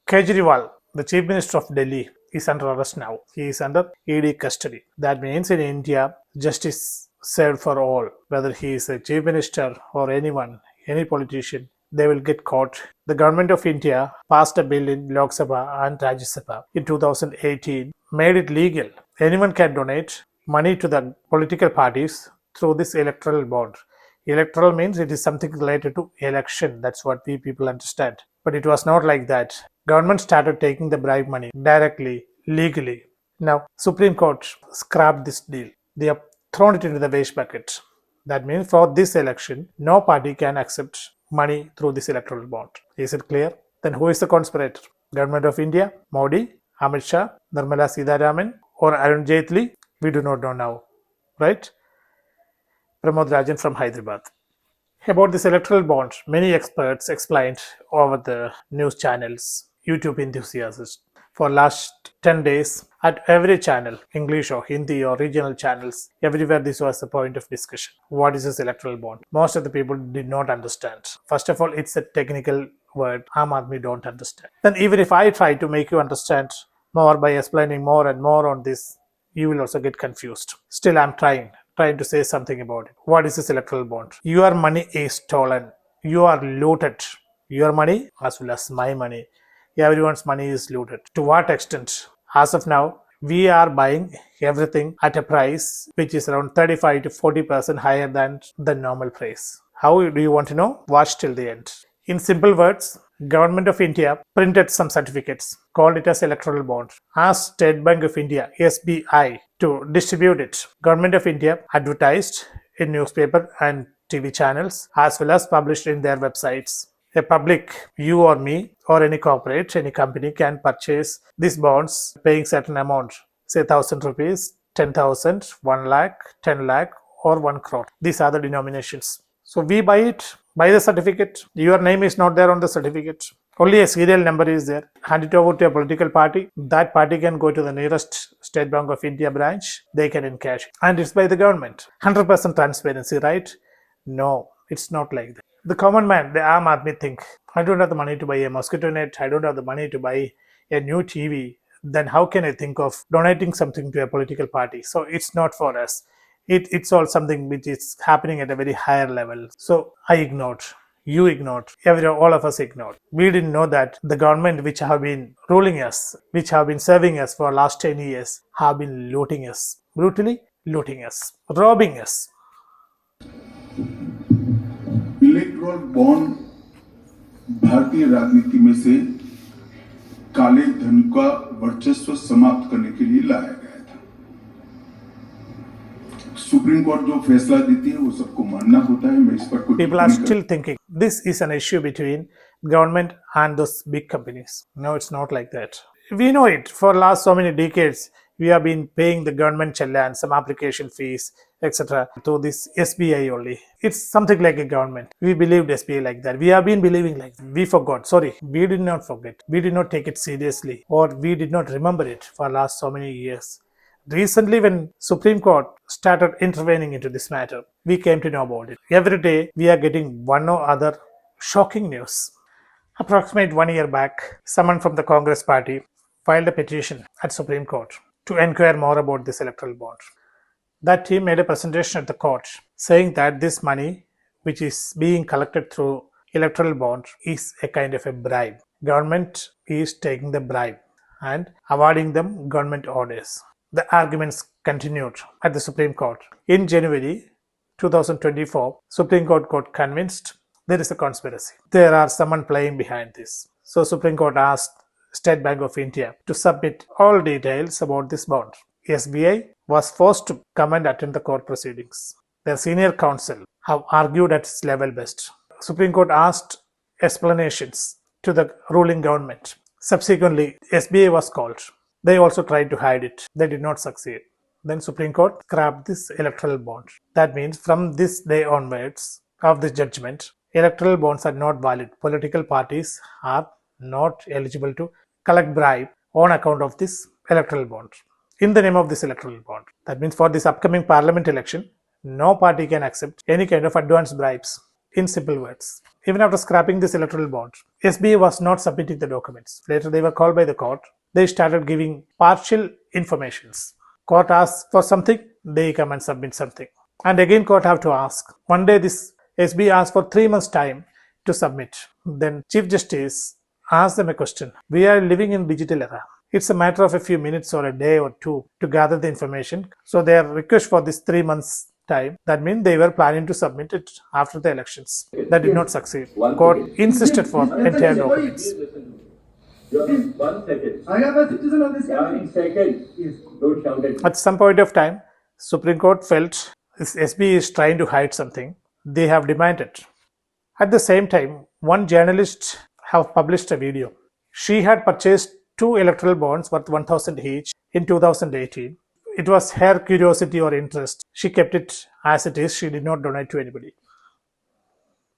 Kejriwal, the Chief Minister of Delhi, is under arrest now. He is under ED custody. That means in India, justice served for all, whether he is a Chief Minister or anyone, any politician, they will get caught. The government of India passed a bill in Lok Sabha and Rajya Sabha in 2018, made it legal. Anyone can donate money to the political parties through this electoral bond. Electoral means it is something related to election. That's what we people understand. But it was not like that. Government started taking the bribe money directly, legally. Now, Supreme Court scrapped this deal. They have thrown it into the waste bucket. That means for this election, no party can accept money through this electoral bond. Is it clear? Then who is the conspirator? Government of India, Modi, Amit Shah, Nirmala Sitharaman, or Arun Jaitley? We do not know now, right? Pramod Rajan from Hyderabad. About this electoral bond, many experts explained over the news channels, YouTube enthusiasts. For last 10 days, at every channel, English or Hindi or regional channels, everywhere this was the point of discussion. What is this electoral bond? Most of the people did not understand. First of all, it's a technical word. Aam Aadmi don't understand. Then even if I try to make you understand more by explaining more and more on this, you will also get confused. Still, I'm trying to say something about it. What is this electoral bond? Your money is stolen. You are looted. Your money as well as my money. Everyone's money is looted. To what extent? As of now, we are buying everything at a price which is around 35 to 40% higher than the normal price. How do you want to know? Watch till the end. In simple words, Government of India printed some certificates, called it as electoral bond, asked State Bank of India, SBI, to distribute it. Government of India advertised in newspaper and TV channels as well as published in their websites. A public, you or me or any corporate, any company can purchase these bonds paying certain amount, say 1,000 rupees, 10,000, 1 lakh, 10 lakh or 1 crore. These are the denominations. So we buy it, buy the certificate. Your name is not there on the certificate. Only a serial number is there. Hand it over to a political party. That party can go to the nearest State Bank of India branch. They can encash. And it's by the government. 100% transparency, right? No, it's not like that. The common man, the Aam Aadmi think, I don't have the money to buy a mosquito net. I don't have the money to buy a new TV. Then how can I think of donating something to a political party? So it's not for us. It's all something which is happening at a very higher level. So I ignored. You ignored. All of us ignored. We didn't know that the government which have been ruling us, which have been serving us for last 10 years, have been looting us. Brutally looting us. Robbing us. Erectile bond भारतीय राजनीति में से काले धन का वर्चस्व समाप्त करने के लिए लाया गया था। सुप्रीम कोर्ट जो फैसला देती है वो सबको मानना होता है। मैं इस पर कुछ People are still thinking this is an issue between government and those big companies. No, it's not like that. We know it. For last so many decades, we have been paying the government challan, some application fees, etc. to this SBI only. It's something like a government. We believed SBI like that. We have been believing like that. We forgot. Sorry, we did not forget. We did not take it seriously, or we did not remember it for last so many years. Recently, when Supreme Court started intervening into this matter, we came to know about it. Every day, we are getting one or other shocking news. Approximately 1 year back, someone from the Congress party filed a petition at Supreme Court to inquire more about this electoral bond. That team made a presentation at the court saying that this money, which is being collected through electoral bond, is a kind of a bribe. Government is taking the bribe and awarding them government orders. The arguments continued at the Supreme Court. In January 2024, Supreme Court got convinced there is a conspiracy. There are someone playing behind this. So Supreme Court asked State Bank of India to submit all details about this bond. SBI was forced to come and attend the court proceedings. Their senior counsel have argued at its level best. Supreme Court asked explanations to the ruling government. Subsequently, SBI was called. They also tried to hide it. They did not succeed. Then Supreme Court scrapped this electoral bond. That means from this day onwards of this judgment, electoral bonds are not valid. Political parties are not eligible to collect bribe on account of this electoral bond. In the name of this electoral bond. That means for this upcoming parliament election, no party can accept any kind of advance bribes. in simple words. Even after scrapping this electoral bond, SBI was not submitting the documents. Later they were called by the court. They started giving partial informations. Court asks for something, they come and submit something. And again court have to ask. One day this SBI asked for 3 months time to submit. Then Chief Justice asked them a question. We are living in digital era. It's a matter of a few minutes or a day or two to gather the information. So their request for this 3 months time, that means they were planning to submit it after the elections. That did not succeed. Court insisted for entire documents. One second. I am a citizen of this country. 1 second. Yes. Don't shout at me. At some point of time, Supreme Court felt this SBI is trying to hide something. They have demanded. At the same time, one journalist have published a video. She had purchased 2 electoral bonds worth 1,000 each in 2018. It was her curiosity or interest. She kept it as it is. She did not donate to anybody.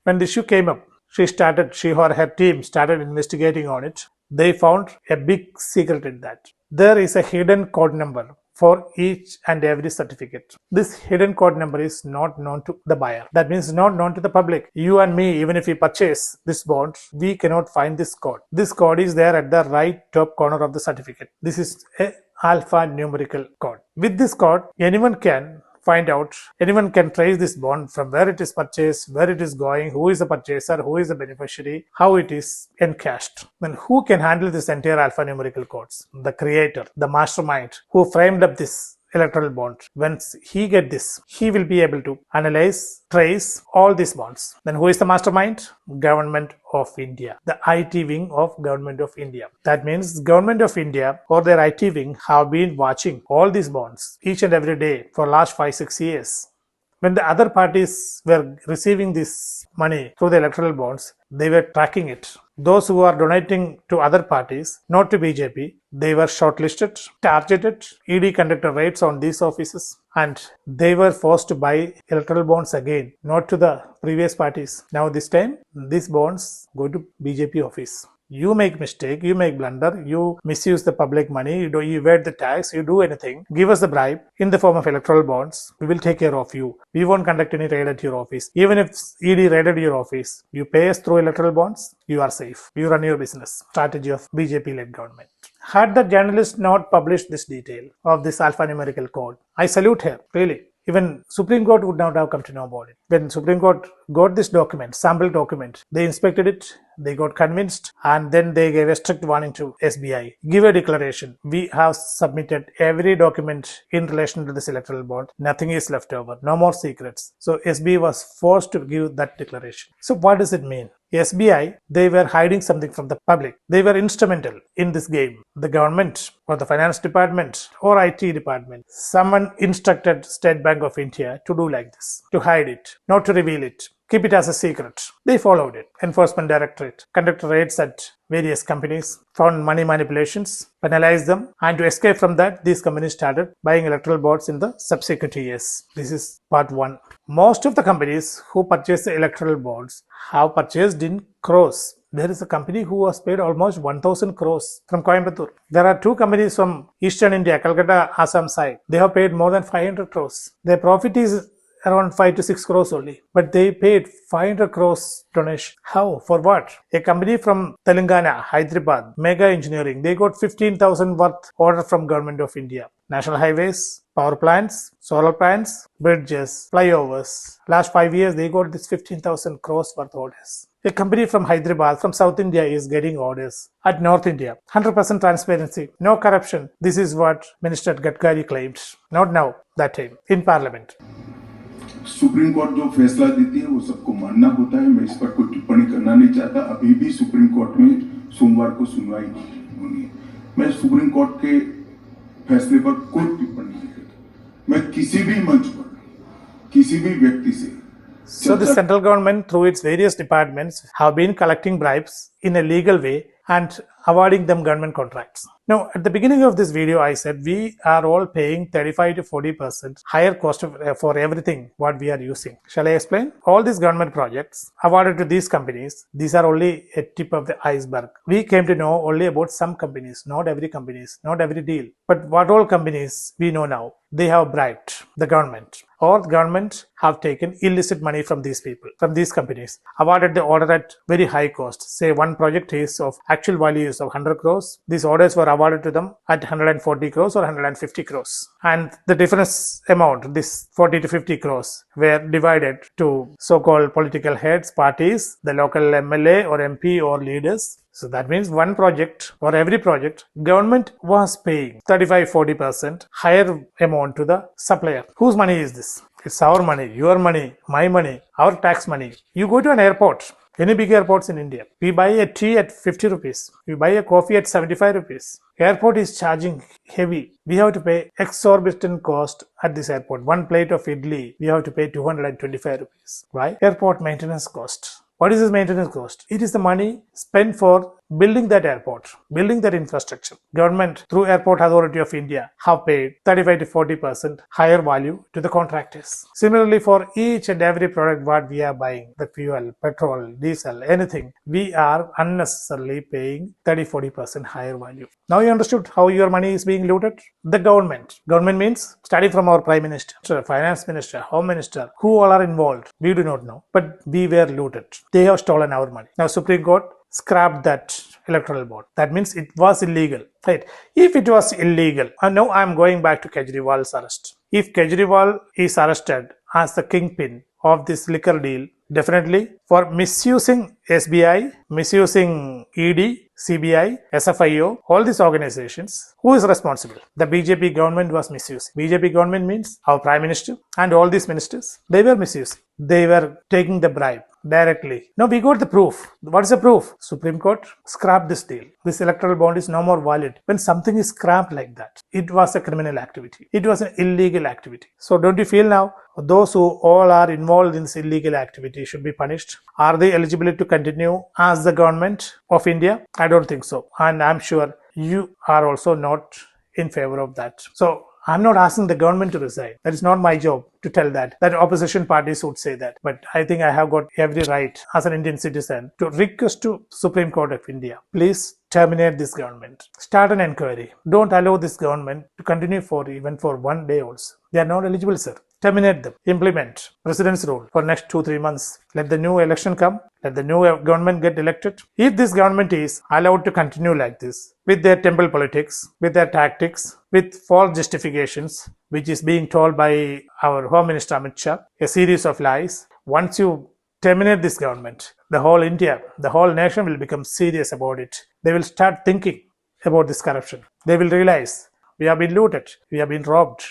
When the issue came up, she or her team started investigating on it. They found a big secret in that. There is a hidden code number for each and every certificate. This hidden code number is not known to the buyer. That means not known to the public. You and me, even if we purchase this bond, we cannot find this code. This code is there at the right top corner of the certificate. This is a alphanumerical code. With this code, anyone can find out, anyone can trace this bond from where it is purchased, where it is going, who is the purchaser, who is the beneficiary, how it is encashed. Then who can handle this entire alphanumerical codes? The creator, the mastermind who framed up this electoral bond. Once he get this, he will be able to analyze, trace all these bonds. Then who is the mastermind? Government of India, the IT wing of Government of India. That means Government of India or their IT wing have been watching all these bonds each and every day for last 5-6 years. When the other parties were receiving this money through the electoral bonds, they were tracking it. Those who are donating to other parties, not to BJP, they were shortlisted, targeted. ED conducted raids on these offices and they were forced to buy electoral bonds again, not to the previous parties. Now this time, these bonds go to BJP office. You make mistake, you make blunder, you misuse the public money, you evade the tax, you do anything, give us the bribe in the form of electoral bonds, we will take care of you. We won't conduct any raid at your office. Even if ED raided your office, you pay us through electoral bonds, you are safe. You run your business. Strategy of BJP-led government. Had the journalist not published this detail of this alphanumerical code, I salute her, really. Even Supreme Court would not have come to know about it. When Supreme Court got this document, sample document, they inspected it, they got convinced, and then they gave a strict warning to SBI. Give a declaration. We have submitted every document in relation to this electoral bond. Nothing is left over. No more secrets. So SBI was forced to give that declaration. So what does it mean? SBI, they were hiding something from the public. They were instrumental in this game. The government or the finance department or IT department, someone instructed State Bank of India to do like this, to hide it, not to reveal it, keep it as a secret. They followed it. Enforcement Directorate conducted raids at various companies, found money manipulations, penalized them, and to escape from that, these companies started buying electoral bonds in the subsequent years. This is part 1. Most of the companies who purchased the electoral bonds have purchased in crores. There is a company who was paid almost 1,000 crores from Coimbatore. There are 2 companies from Eastern India, Calcutta, Assam side. They have paid more than 500 crores. Their profit is around 5 to 6 crores only. But they paid 500 crores donation. How? For what? A company from Telangana, Hyderabad, Mega Engineering, they got 15,000 worth order from Government of India. National highways, power plants, solar plants, bridges, flyovers. Last 5 years, they got this 15,000 crores worth orders. A company from Hyderabad, from South India is getting orders at North India. 100% transparency, no corruption. This is what Minister Gadkari claimed. Not now, that time, in Parliament. Supreme court जो फैसला देती है वो सबको मानना होता है। मैं इस पर कोई टिप्पणी करना नहीं चाहता। अभी भी सुप्रीम कोर्ट में सोमवार को सुनवाई होनी है। मैं सुप्रीम कोर्ट के फैसले पर कोई टिप्पणी नहीं करता। मैं किसी भी मंच पर किसी भी व्यक्ति से So the central government through its various departments have been collecting bribes in a legal way and awarding them government contracts. Now, at the beginning of this video, I said we are all paying 35 to 40% higher cost for everything what we are using. Shall I explain? All these government projects awarded to these companies, these are only a tip of the iceberg. We came to know only about some companies, not every companies, not every deal. But what all companies we know now, they have bribed the government, or the government have taken illicit money from these people, from these companies, awarded the order at very high cost. Say one project is of actual values of 100 crores. These orders were awarded to them at 140 crores or 150 crores. And the difference amount, this 40 to 50 crores, were divided to so-called political heads, parties, the local MLA or MP or leaders. So that means one project or every project, government was paying 35-40% higher amount to the supplier. Whose money is this? It's our money, your money, my money, our tax money. You go to an airport, any big airports in India, we buy a tea at 50 rupees. We buy a coffee at 75 rupees. Airport is charging heavy. We have to pay exorbitant cost at this airport. One plate of idli, we have to pay 225 rupees. Why? Airport maintenance cost. What is this maintenance cost? It is the money spent for building that airport, building that infrastructure. Government through Airport Authority of India have paid 35 to 40% higher value to the contractors. Similarly, for each and every product what we are buying, the fuel, petrol, diesel, anything, we are unnecessarily paying 30-40% higher value. Now you understood how your money is being looted? The government. Government means starting from our Prime Minister, Finance Minister, Home Minister, who all are involved. We do not know. But we were looted. They have stolen our money. Now Supreme Court scrapped that electoral bond. That means it was illegal. Right? If it was illegal, and now I am going back to Kejriwal's arrest. If Kejriwal is arrested as the kingpin of this liquor deal, definitely for misusing SBI, misusing ED, CBI, SFIO, all these organizations, who is responsible? The BJP government was misusing. BJP government means our Prime Minister and all these ministers. They were misusing. They were taking the bribe directly. Now we got the proof. What is the proof? Supreme Court scrapped this deal. This electoral bond is no more valid. When something is scrapped like that, it was a criminal activity. It was an illegal activity. So don't you feel now those who all are involved in this illegal activity should be punished? Are they eligible to continue as the government of India? I don't think so. And I'm sure you are also not in favor of that. So I'm not asking the government to resign. That is not my job to tell that. That opposition parties would say that. But I think I have got every right as an Indian citizen to request to Supreme Court of India, please terminate this government. Start an inquiry. Don't allow this government to continue for even for one day also. They are not eligible, sir. Terminate them. Implement President's rule for next 2-3 months. Let the new election come. Let the new government get elected. If this government is allowed to continue like this, with their temple politics, with their tactics, with false justifications, which is being told by our Home Minister Amit Shah, a series of lies, once you terminate this government, the whole India, the whole nation will become serious about it. They will start thinking about this corruption. They will realize we have been looted, we have been robbed.